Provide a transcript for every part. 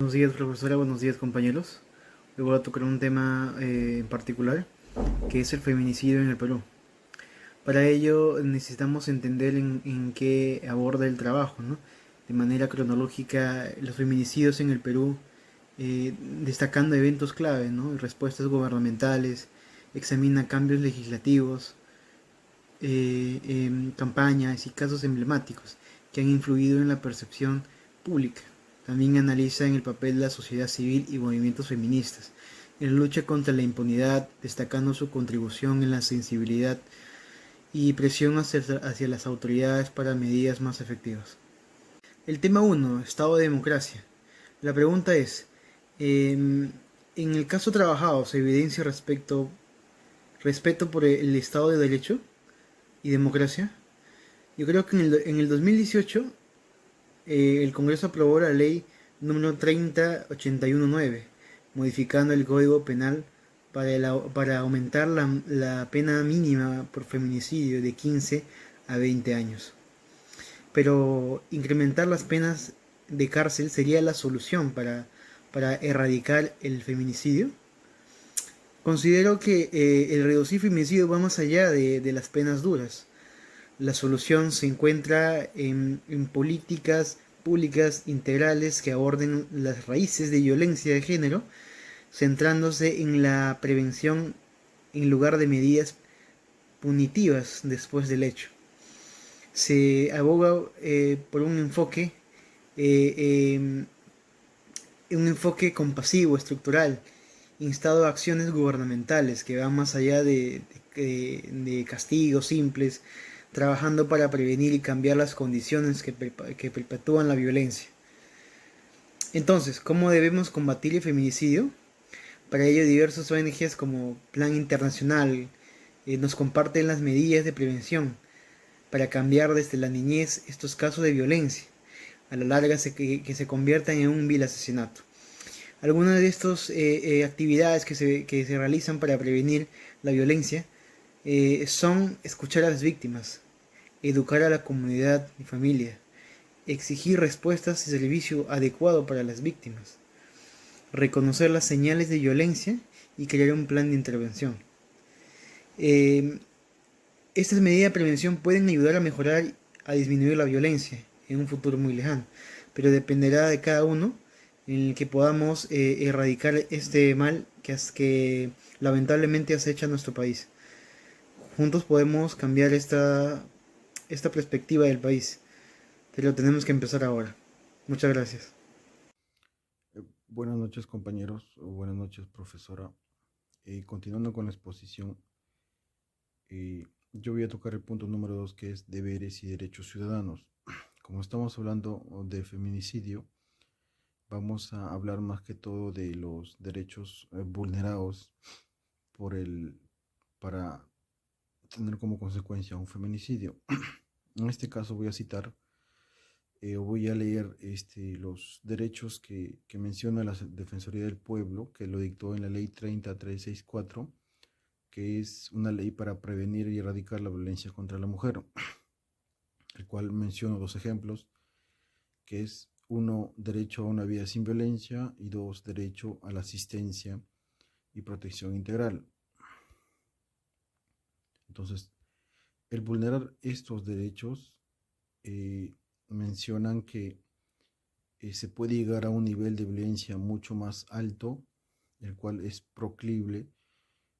Buenos días, profesora, buenos días, compañeros. Hoy voy a tocar un tema en particular, que es el feminicidio en el Perú. Para ello necesitamos entender en qué aborda el trabajo, ¿no? De manera cronológica, los feminicidios en el Perú, destacando eventos clave, ¿no? Respuestas gubernamentales, examina cambios legislativos, campañas y casos emblemáticos que han influido en la percepción pública. También analiza en el papel de la sociedad civil y movimientos feministas en la lucha contra la impunidad, destacando su contribución en la sensibilidad y presión hacia las autoridades para medidas más efectivas. El tema 1, Estado de democracia. La pregunta es, en el caso trabajado, ¿se evidencia respeto por el Estado de Derecho y democracia? Yo creo que en el 2018 el Congreso aprobó la ley número 30819, modificando el Código Penal para aumentar la pena mínima por feminicidio de 15 a 20 años. Pero incrementar las penas de cárcel sería la solución para erradicar el feminicidio. Considero que el reducir feminicidio va más allá de las penas duras. La solución se encuentra en políticas públicas integrales que aborden las raíces de violencia de género, centrándose en la prevención en lugar de medidas punitivas después del hecho. Se aboga por eh, un enfoque compasivo, estructural, instado a acciones gubernamentales que van más allá de castigos simples, trabajando para prevenir y cambiar las condiciones que perpetúan la violencia. Entonces, ¿cómo debemos combatir el feminicidio? Para ello, diversas ONGs como Plan Internacional nos comparten las medidas de prevención para cambiar desde la niñez estos casos de violencia, a la larga que se conviertan en un vil asesinato. Algunas de estas actividades que se realizan para prevenir la violencia son escuchar a las víctimas, educar a la comunidad y familia, exigir respuestas y servicio adecuado para las víctimas, reconocer las señales de violencia y crear un plan de intervención. Eh, Estas medidas de prevención pueden ayudar a mejorar, a disminuir la violencia en un futuro muy lejano, pero dependerá de cada uno en el que podamos erradicar este mal que lamentablemente acecha a nuestro país. Juntos podemos cambiar esta perspectiva del país, pero tenemos que empezar ahora. Muchas gracias. Buenas noches, compañeros, o buenas noches, profesora. Continuando con la exposición, yo voy a tocar el punto número 2, que es deberes y derechos ciudadanos. Como estamos hablando de feminicidio, vamos a hablar más que todo de los derechos vulnerados por para tener como consecuencia un feminicidio. En este caso voy a citar voy a leer los derechos que menciona la Defensoría del Pueblo, que lo dictó en la ley 30364, que es una ley para prevenir y erradicar la violencia contra la mujer, el cual menciono dos ejemplos, que es uno, derecho a una vida sin violencia, y dos, derecho a la asistencia y protección integral. Entonces, el vulnerar estos derechos mencionan que se puede llegar a un nivel de violencia mucho más alto, el cual es proclive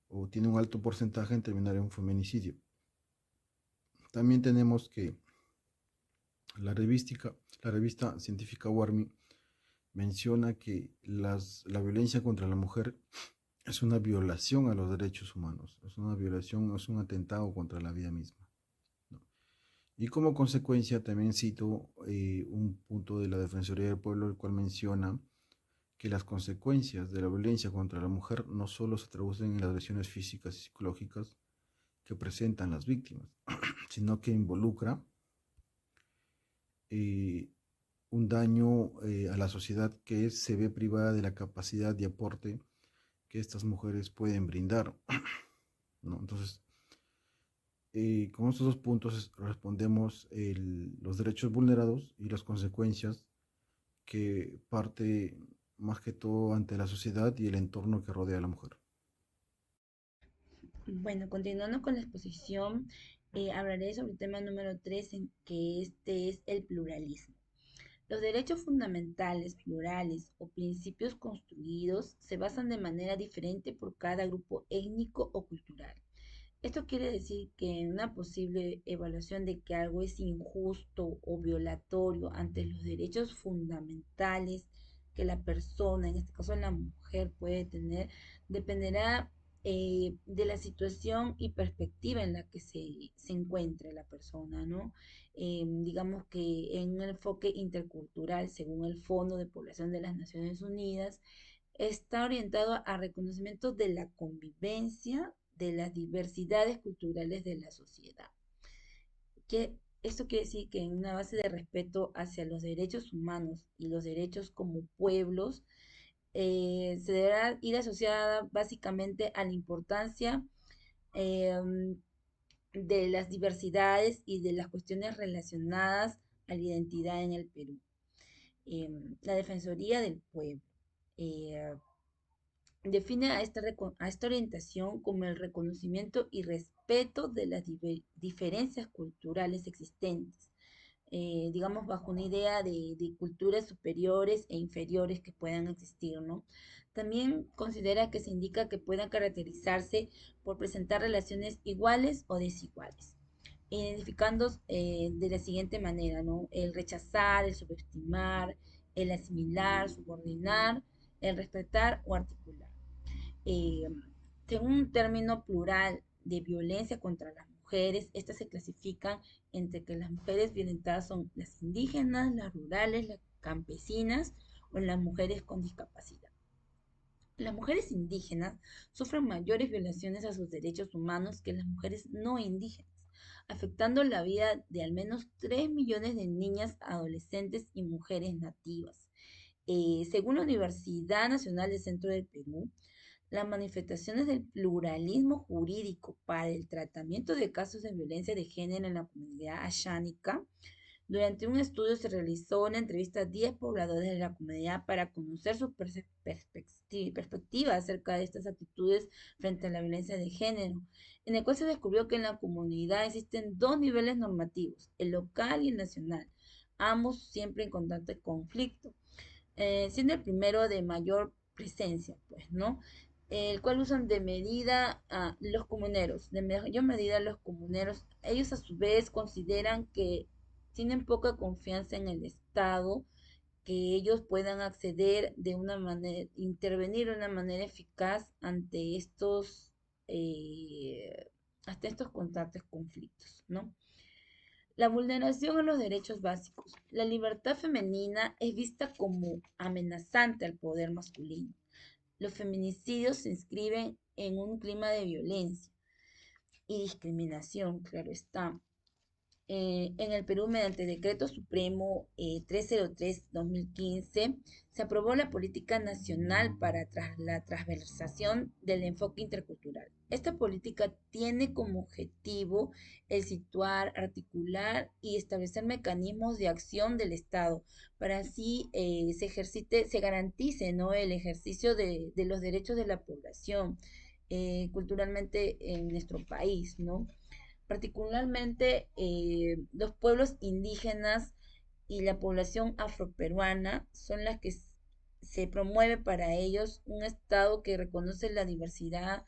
o tiene un alto porcentaje en terminar en un feminicidio. También tenemos que la revista científica Warmi menciona que la violencia contra la mujer es una violación a los derechos humanos, es una violación, es un atentado contra la vida misma, ¿no? Y como consecuencia también cito un punto de la Defensoría del Pueblo, el cual menciona que las consecuencias de la violencia contra la mujer no solo se traducen en las lesiones físicas y psicológicas que presentan las víctimas, sino que involucra eh, un daño a la sociedad que se ve privada de la capacidad de aporte que estas mujeres pueden brindar, ¿no? Entonces, con estos dos puntos respondemos los derechos vulnerados y las consecuencias que parte más que todo ante la sociedad y el entorno que rodea a la mujer. Bueno, continuando con la exposición, hablaré sobre el tema número 3, en que este es el pluralismo. Los derechos fundamentales, plurales o principios construidos se basan de manera diferente por cada grupo étnico o cultural. Esto quiere decir que en una posible evaluación de que algo es injusto o violatorio ante los derechos fundamentales que la persona, en este caso la mujer, puede tener, dependerá de la situación y perspectiva en la que se encuentre la persona, ¿no? Digamos que en un enfoque intercultural, según el Fondo de Población de las Naciones Unidas, está orientado a reconocimiento de la convivencia de las diversidades culturales de la sociedad. Que esto quiere decir que en una base de respeto hacia los derechos humanos y los derechos como pueblos, se deberá ir asociada básicamente a la importancia eh, de las diversidades y de las cuestiones relacionadas a la identidad en el Perú. La Defensoría del Pueblo eh, define a esta orientación como el reconocimiento y respeto de las diferencias culturales existentes, digamos, bajo una idea de culturas superiores e inferiores que puedan existir, ¿no? También considera que se indica que puedan caracterizarse por presentar relaciones iguales o desiguales, identificando de la siguiente manera, ¿no? El rechazar, el subestimar, el asimilar, subordinar, el respetar o articular. Eh, Según un término plural de violencia contra las mujeres, estas se clasifican entre que las mujeres violentadas son las indígenas, las rurales, las campesinas o las mujeres con discapacidad. Las mujeres indígenas sufren mayores violaciones a sus derechos humanos que las mujeres no indígenas, afectando la vida de al menos 3 millones de niñas, adolescentes y mujeres nativas. Según la Universidad Nacional del Centro del Perú, las manifestaciones del pluralismo jurídico para el tratamiento de casos de violencia de género en la comunidad ashánica. Durante un estudio se realizó una entrevista a 10 pobladores de la comunidad para conocer su perspectiva acerca de estas actitudes frente a la violencia de género, en el cual se descubrió que en la comunidad existen dos niveles normativos, el local y el nacional, ambos siempre en constante conflicto, siendo el primero de mayor presencia, pues, ¿no? El cual usan de medida a los comuneros, de mayor medida a los comuneros. Ellos a su vez consideran que tienen poca confianza en el Estado, que ellos puedan acceder de una manera, intervenir de una manera eficaz eh, ante estos constantes conflictos, ¿no? La vulneración a los derechos básicos. La libertad femenina es vista como amenazante al poder masculino. Los feminicidios se inscriben en un clima de violencia y discriminación, claro está. En el Perú, mediante Decreto Supremo 303-2015, se aprobó la Política Nacional para la transversación del enfoque intercultural. Esta política tiene como objetivo el situar, articular y establecer mecanismos de acción del Estado para así se garantice, ¿no?, el ejercicio de los derechos de la población culturalmente en nuestro país, ¿no? Particularmente los pueblos indígenas y la población afroperuana son las que se promueve para ellos un Estado que reconoce la diversidad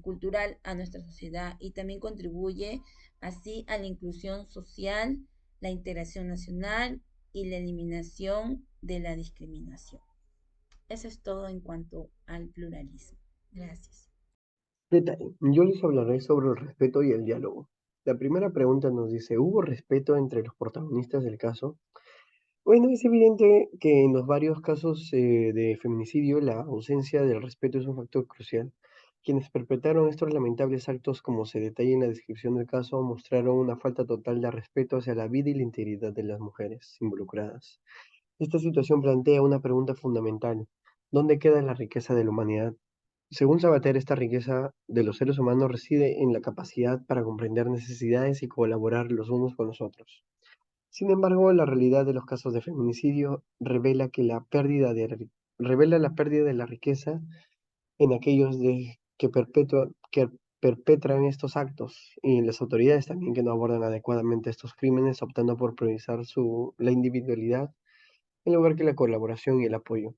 cultural a nuestra sociedad y también contribuye así a la inclusión social, la integración nacional y la eliminación de la discriminación. Eso es todo en cuanto al pluralismo. Gracias. ¿Qué tal? Yo les hablaré sobre el respeto y el diálogo. La primera pregunta nos dice, ¿hubo respeto entre los protagonistas del caso? Bueno, es evidente que en los varios casos de feminicidio la ausencia del respeto es un factor crucial. Quienes perpetraron estos lamentables actos, como se detalla en la descripción del caso, mostraron una falta total de respeto hacia la vida y la integridad de las mujeres involucradas. Esta situación plantea una pregunta fundamental. ¿Dónde queda la riqueza de la humanidad? Según Sabater, esta riqueza de los seres humanos reside en la capacidad para comprender necesidades y colaborar los unos con los otros. Sin embargo, la realidad de los casos de feminicidio revela que la pérdida de revela la pérdida de la riqueza en aquellos que perpetran estos actos y en las autoridades también que no abordan adecuadamente estos crímenes, optando por priorizar la individualidad en lugar que la colaboración y el apoyo.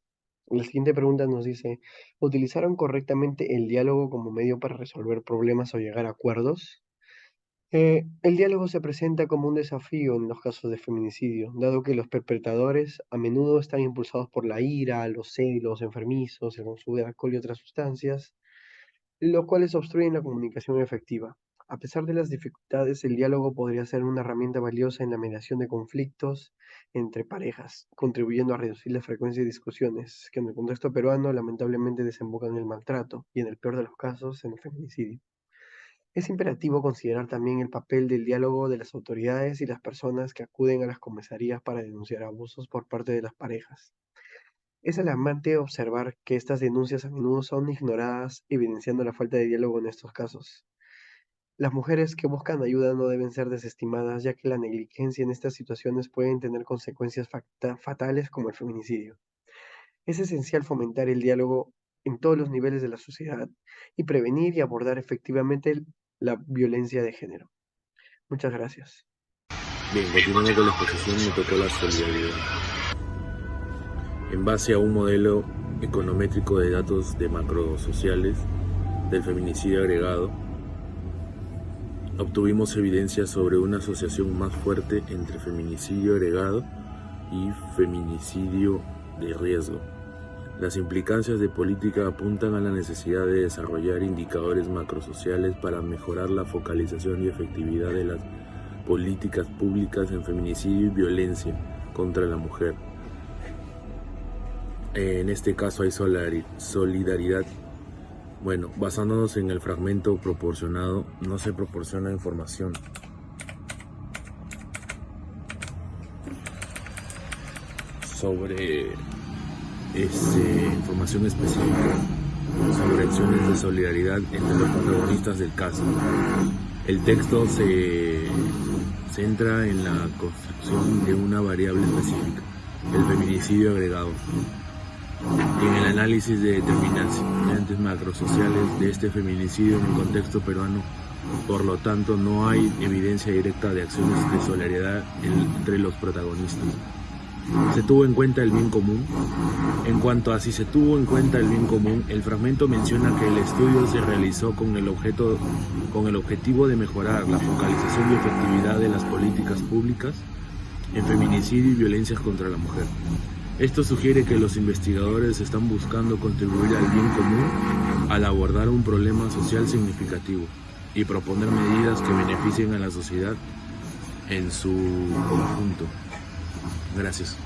La siguiente pregunta nos dice, ¿utilizaron correctamente el diálogo como medio para resolver problemas o llegar a acuerdos? El diálogo se presenta como un desafío en los casos de feminicidio, dado que los perpetradores a menudo están impulsados por la ira, los celos enfermizos, el consumo de alcohol y otras sustancias, los cuales obstruyen la comunicación efectiva. A pesar de las dificultades, el diálogo podría ser una herramienta valiosa en la mediación de conflictos entre parejas, contribuyendo a reducir la frecuencia de discusiones, que en el contexto peruano lamentablemente desembocan en el maltrato y, en el peor de los casos, en el feminicidio. Es imperativo considerar también el papel del diálogo de las autoridades y las personas que acuden a las comisarías para denunciar abusos por parte de las parejas. Es alarmante observar que estas denuncias a menudo son ignoradas, evidenciando la falta de diálogo en estos casos. Las mujeres que buscan ayuda no deben ser desestimadas, ya que la negligencia en estas situaciones pueden tener consecuencias fatales como el feminicidio. Es esencial fomentar el diálogo en todos los niveles de la sociedad y prevenir y abordar efectivamente la violencia de género. Muchas gracias. Bien, continuando con la exposición, me tocó la solidaridad. En base a un modelo econométrico de datos de macrosociales del feminicidio agregado, obtuvimos evidencia sobre una asociación más fuerte entre feminicidio agregado y feminicidio de riesgo. Las implicancias de política apuntan a la necesidad de desarrollar indicadores macrosociales para mejorar la focalización y efectividad de las políticas públicas en feminicidio y violencia contra la mujer. En este caso hay solidaridad. Bueno, basándonos en el fragmento proporcionado, no se proporciona información sobre información específica sobre acciones de solidaridad entre los protagonistas del caso. El texto se centra en la construcción de una variable específica, el feminicidio agregado, y en el análisis de determinantes macrosociales de este feminicidio en el contexto peruano. Por lo tanto, no hay evidencia directa de acciones de solidaridad entre los protagonistas. ¿Se tuvo en cuenta el bien común? En cuanto a si se tuvo en cuenta el bien común, el fragmento menciona que el estudio se realizó con el objetivo de mejorar la focalización y efectividad de las políticas públicas en feminicidio y violencias contra la mujer. Esto sugiere que los investigadores están buscando contribuir al bien común al abordar un problema social significativo y proponer medidas que beneficien a la sociedad en su conjunto. Gracias.